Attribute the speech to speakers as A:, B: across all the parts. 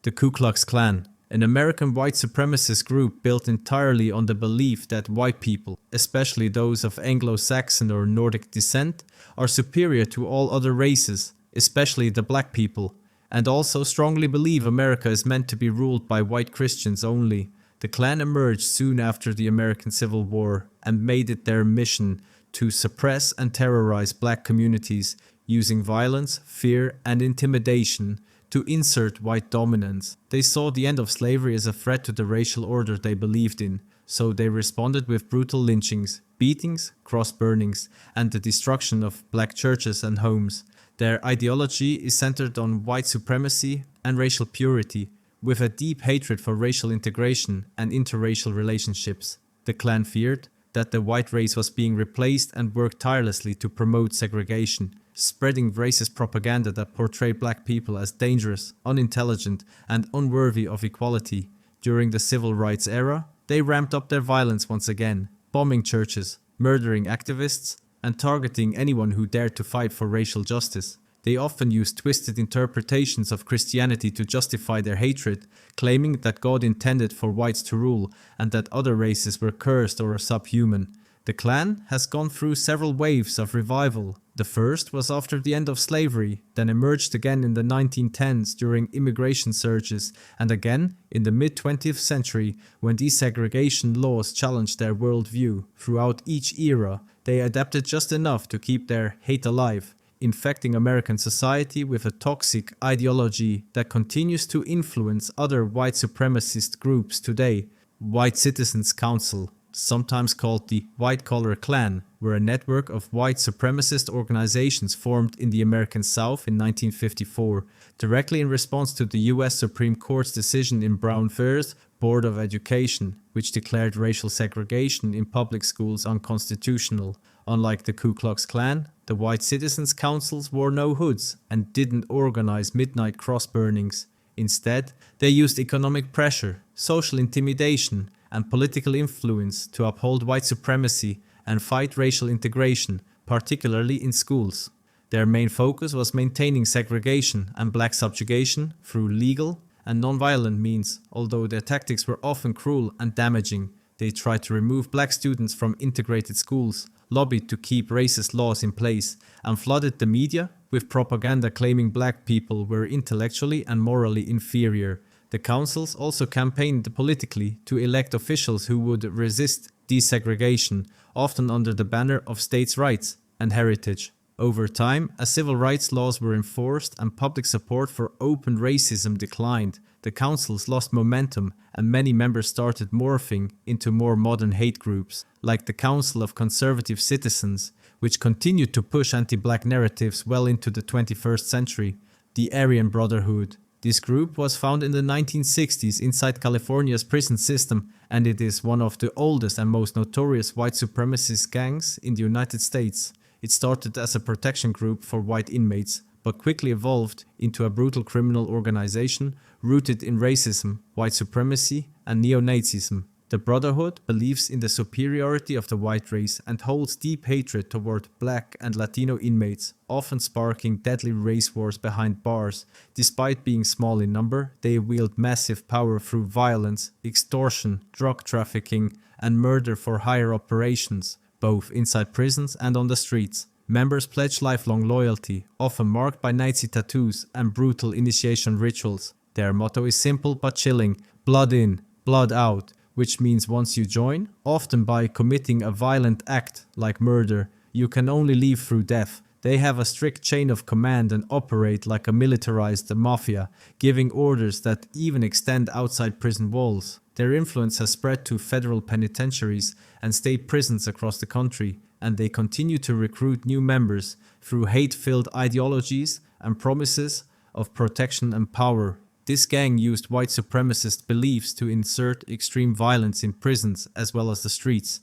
A: The Ku Klux Klan, an American white supremacist group built entirely on the belief that white people, especially those of Anglo-Saxon or Nordic descent, are superior to all other races, especially the black people, and also strongly believe America is meant to be ruled by white Christians only. The Klan emerged soon after the American Civil War and made it their mission to suppress and terrorize black communities using violence, fear, and intimidation to insert white dominance. They saw the end of slavery as a threat to the racial order they believed in, so they responded with brutal lynchings, beatings, cross burnings, and the destruction of black churches and homes. Their ideology is centered on white supremacy and racial purity, with a deep hatred for racial integration and interracial relationships. The Klan feared that the white race was being replaced and worked tirelessly to promote segregation, spreading racist propaganda that portrayed black people as dangerous, unintelligent, and unworthy of equality. During the civil rights era, they ramped up their violence once again, bombing churches, murdering activists, and targeting anyone who dared to fight for racial justice. They often used twisted interpretations of Christianity to justify their hatred, claiming that God intended for whites to rule and that other races were cursed or subhuman. The Klan has gone through several waves of revival. The first was after the end of slavery, then emerged again in the 1910s during immigration surges, and again in the mid-20th century when desegregation laws challenged their worldview. Throughout each era, they adapted just enough to keep their hate alive, infecting American society with a toxic ideology that continues to influence other white supremacist groups today. White Citizens Council, sometimes called the White Collar Klan, were a network of white supremacist organizations formed in the American South in 1954, directly in response to the US Supreme Court's decision in Brown vs. Board of Education, which declared racial segregation in public schools unconstitutional. Unlike the Ku Klux Klan, the White Citizens Councils wore no hoods and didn't organize midnight cross burnings. Instead, they used economic pressure, social intimidation, and political influence to uphold white supremacy and fight racial integration, particularly in schools. Their main focus was maintaining segregation and black subjugation through legal and non-violent means, although their tactics were often cruel and damaging. They tried to remove black students from integrated schools, lobbied to keep racist laws in place, and flooded the media with propaganda claiming black people were intellectually and morally inferior. The councils also campaigned politically to elect officials who would resist desegregation, often under the banner of states' rights and heritage. Over time, as civil rights laws were enforced and public support for open racism declined, the councils lost momentum and many members started morphing into more modern hate groups, like the Council of Conservative Citizens, which continued to push anti-black narratives well into the 21st century. The Aryan Brotherhood. This group was found in the 1960s inside California's prison system, and it is one of the oldest and most notorious white supremacist gangs in the United States. It started as a protection group for white inmates, but quickly evolved into a brutal criminal organization rooted in racism, white supremacy, and neo-Nazism. The Brotherhood believes in the superiority of the white race and holds deep hatred toward black and Latino inmates, often sparking deadly race wars behind bars. Despite being small in number, they wield massive power through violence, extortion, drug trafficking, and murder for hire operations, both inside prisons and on the streets. Members pledge lifelong loyalty, often marked by Nazi tattoos and brutal initiation rituals. Their motto is simple but chilling: blood in, blood out, which means once you join, often by committing a violent act like murder, you can only leave through death. They have a strict chain of command and operate like a militarized mafia, giving orders that even extend outside prison walls. Their influence has spread to federal penitentiaries and state prisons across the country, and they continue to recruit new members through hate-filled ideologies and promises of protection and power. This gang used white supremacist beliefs to insert extreme violence in prisons as well as the streets.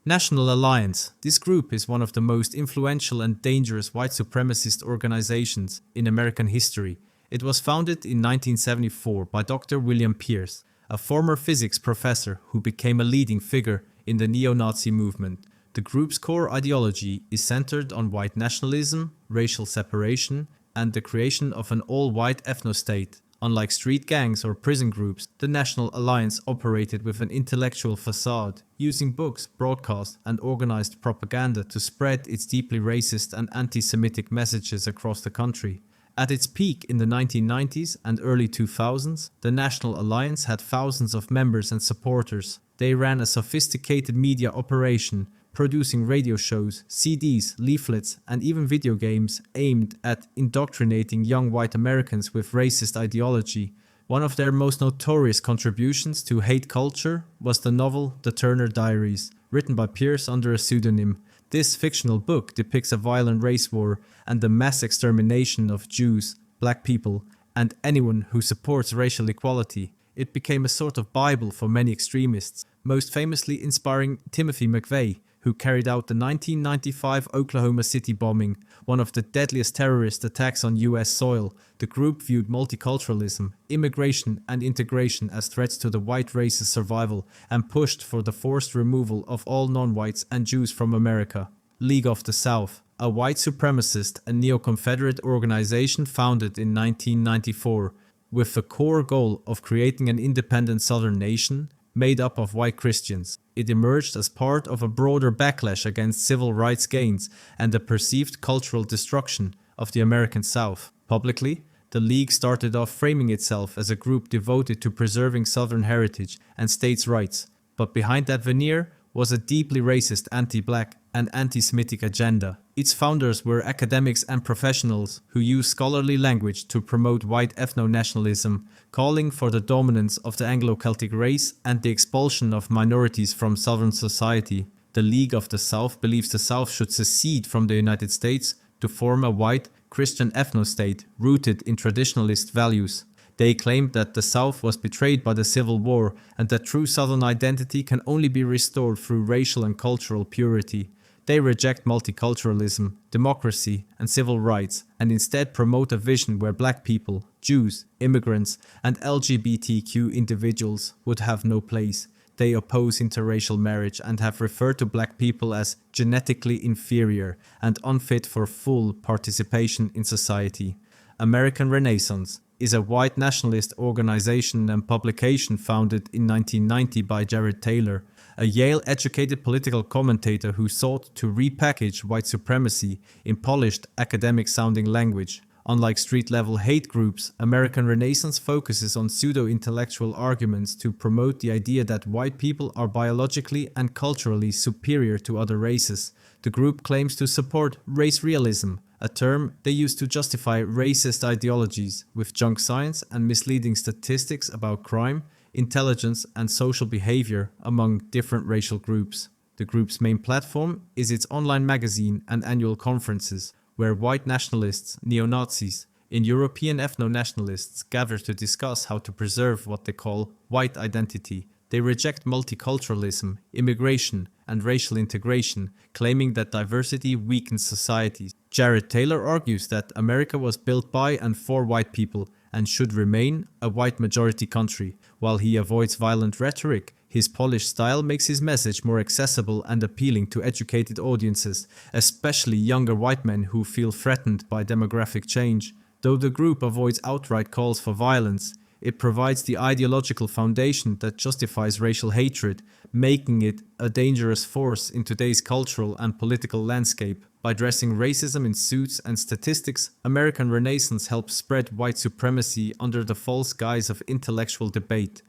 A: National Alliance. This group is one of the most influential and dangerous white supremacist organizations in American history. It was founded in 1974 by Dr. William Pierce, a former physics professor who became a leading figure in the neo-Nazi movement. The group's core ideology is centered on white nationalism, racial separation, and the creation of an all-white ethno-state. Unlike street gangs or prison groups, the National Alliance operated with an intellectual facade, using books, broadcast, and organized propaganda to spread its deeply racist and anti-Semitic messages across the country. At its peak in the 1990s and early 2000s, the National Alliance had thousands of members and supporters. They ran a sophisticated media operation, producing radio shows, CDs, leaflets, and even video games aimed at indoctrinating young white Americans with racist ideology. One of their most notorious contributions to hate culture was the novel The Turner Diaries, written by Pierce under a pseudonym. This fictional book depicts a violent race war and the mass extermination of Jews, black people, and anyone who supports racial equality. It became a sort of Bible for many extremists, most famously inspiring Timothy McVeigh, who carried out the 1995 Oklahoma City bombing, one of the deadliest terrorist attacks on US soil. The group viewed multiculturalism, immigration, and integration as threats to the white race's survival and pushed for the forced removal of all non-whites and Jews from America. League of the South, a white supremacist and neo-Confederate organization founded in 1994, with the core goal of creating an independent Southern nation made up of white Christians. It emerged as part of a broader backlash against civil rights gains and the perceived cultural destruction of the American South. Publicly, the League started off framing itself as a group devoted to preserving Southern heritage and states' rights, but behind that veneer was a deeply racist anti-black and anti-Semitic agenda. Its founders were academics and professionals who used scholarly language to promote white ethno-nationalism, calling for the dominance of the Anglo-Celtic race and the expulsion of minorities from Southern society. The League of the South believes the South should secede from the United States to form a white Christian ethno-state rooted in traditionalist values. They claimed that the South was betrayed by the Civil War and that true Southern identity can only be restored through racial and cultural purity. They reject multiculturalism, democracy, and civil rights, and instead promote a vision where black people, Jews, immigrants, and LGBTQ individuals would have no place. They oppose interracial marriage and have referred to black people as genetically inferior and unfit for full participation in society. American Renaissance is a white nationalist organization and publication founded in 1990 by Jared Taylor, a Yale-educated political commentator who sought to repackage white supremacy in polished, academic-sounding language. Unlike street-level hate groups, American Renaissance focuses on pseudo-intellectual arguments to promote the idea that white people are biologically and culturally superior to other races. The group claims to support race realism, a term they use to justify racist ideologies with junk science and misleading statistics about crime, intelligence, and social behavior among different racial groups. The group's main platform is its online magazine and annual conferences, where white nationalists, neo-Nazis, and European ethno-nationalists gather to discuss how to preserve what they call white identity. They reject multiculturalism, immigration, and racial integration, claiming that diversity weakens societies. Jared Taylor argues that America was built by and for white people and should remain a white majority country. While he avoids violent rhetoric, his polished style makes his message more accessible and appealing to educated audiences, especially younger white men who feel threatened by demographic change. Though the group avoids outright calls for violence, it provides the ideological foundation that justifies racial hatred, making it a dangerous force in today's cultural and political landscape. By addressing racism in suits and statistics, American Renaissance helps spread white supremacy under the false guise of intellectual debate.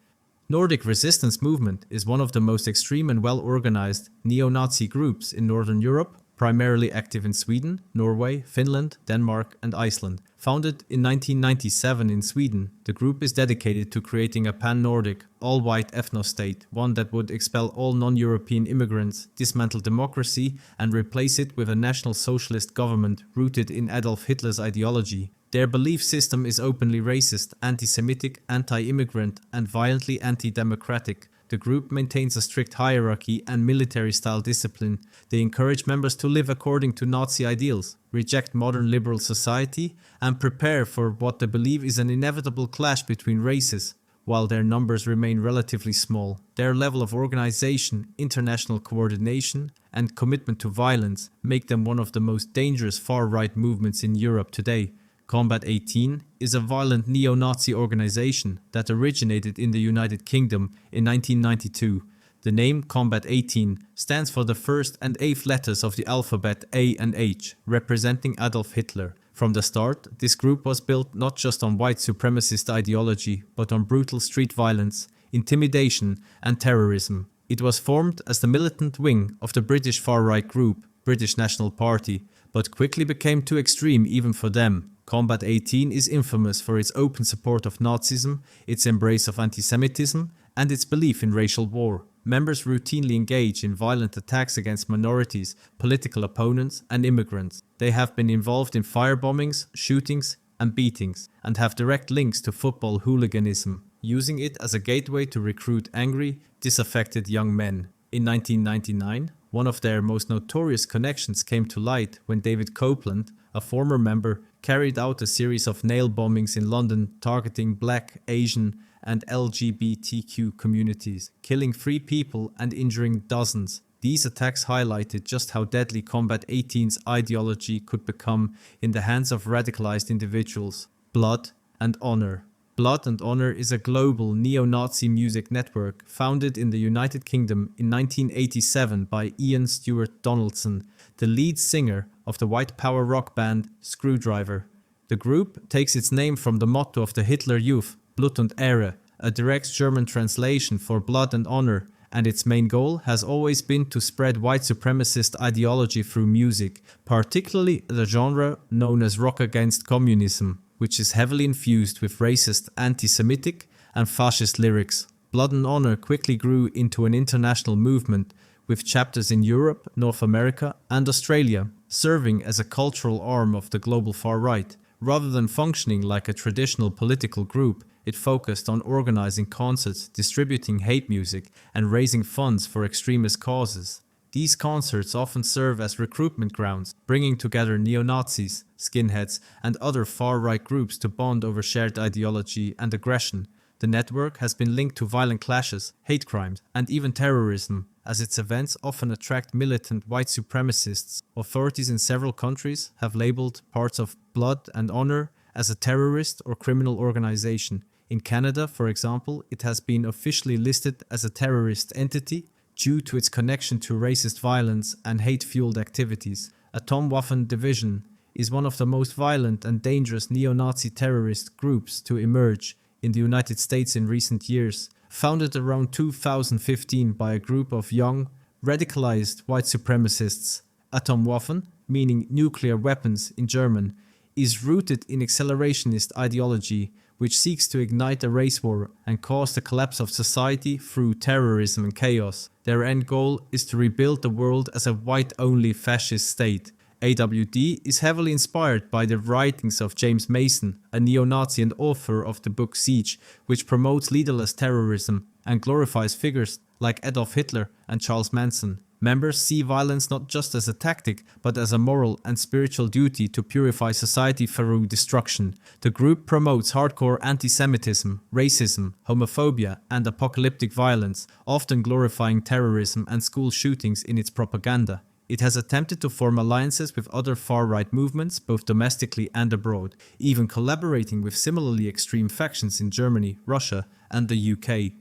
A: Nordic resistance movement is one of the most extreme and well-organized neo-Nazi groups in Northern Europe, primarily active in Sweden, Norway, Finland, Denmark, and Iceland. Founded in 1997 in Sweden, the group is dedicated to creating a pan-Nordic, all-white ethno-state, one that would expel all non-European immigrants, dismantle democracy, and replace it with a national socialist government rooted in Adolf Hitler's ideology. Their belief system is openly racist, anti-Semitic, anti-immigrant, and violently anti-democratic. The group maintains a strict hierarchy and military-style discipline. They encourage members to live according to Nazi ideals, reject modern liberal society, and prepare for what they believe is an inevitable clash between races. While their numbers remain relatively small, their level of organization, international coordination, and commitment to violence make them one of the most dangerous far-right movements in Europe today. Combat 18 is a violent neo-Nazi organization that originated in the United Kingdom in 1992. The name Combat 18 stands for the first and eighth letters of the alphabet A and H, representing Adolf Hitler. From the start, this group was built not just on white supremacist ideology, but on brutal street violence, intimidation, and terrorism. It was formed as the militant wing of the British far-right group, British National Party, but quickly became too extreme even for them. Combat 18 is infamous for its open support of Nazism, its embrace of anti-Semitism, and its belief in racial war. Members routinely engage in violent attacks against minorities, political opponents, and immigrants. They have been involved in firebombings, shootings, and beatings, and have direct links to football hooliganism, using it as a gateway to recruit angry, disaffected young men. In 1999, one of their most notorious connections came to light when David Copeland, a former member, carried out a series of nail bombings in London targeting Black, Asian, and LGBTQ communities, killing 3 people and injuring dozens. These attacks highlighted just how deadly Combat 18's ideology could become in the hands of radicalized individuals. Blood and Honor. Blood and Honor is a global neo-Nazi music network founded in the United Kingdom in 1987 by Ian Stewart Donaldson, the lead singer of the white power rock band Screwdriver. The group takes its name from the motto of the Hitler Youth, Blut und Ehre, a direct German translation for blood and honor, and its main goal has always been to spread white supremacist ideology through music, particularly the genre known as rock against communism, which is heavily infused with racist, anti-Semitic and fascist lyrics. Blood and Honor quickly grew into an international movement, with chapters in Europe, North America, and Australia, serving as a cultural arm of the global far right. Rather than functioning like a traditional political group, it focused on organizing concerts, distributing hate music, and raising funds for extremist causes. These concerts often serve as recruitment grounds, bringing together neo-Nazis, skinheads, and other far-right groups to bond over shared ideology and aggression. The network has been linked to violent clashes, hate crimes, and even terrorism, as its events often attract militant white supremacists. Authorities in several countries have labeled parts of Blood and Honor as a terrorist or criminal organization. In Canada, for example, it has been officially listed as a terrorist entity due to its connection to racist violence and hate-fueled activities. Atomwaffen Division is one of the most violent and dangerous neo-Nazi terrorist groups to emerge in the United States in recent years. Founded around 2015 by a group of young, radicalized white supremacists, Atomwaffen, meaning nuclear weapons in German, is rooted in accelerationist ideology, which seeks to ignite a race war and cause the collapse of society through terrorism and chaos. Their end goal is to rebuild the world as a white-only fascist state. AWD is heavily inspired by the writings of James Mason, a neo-Nazi and author of the book Siege, which promotes leaderless terrorism and glorifies figures like Adolf Hitler and Charles Manson. Members see violence not just as a tactic, but as a moral and spiritual duty to purify society through destruction. The group promotes hardcore anti-Semitism, racism, homophobia, and apocalyptic violence, often glorifying terrorism and school shootings in its propaganda. It has attempted to form alliances with other far-right movements, both domestically and abroad, even collaborating with similarly extreme factions in Germany, Russia, and the UK.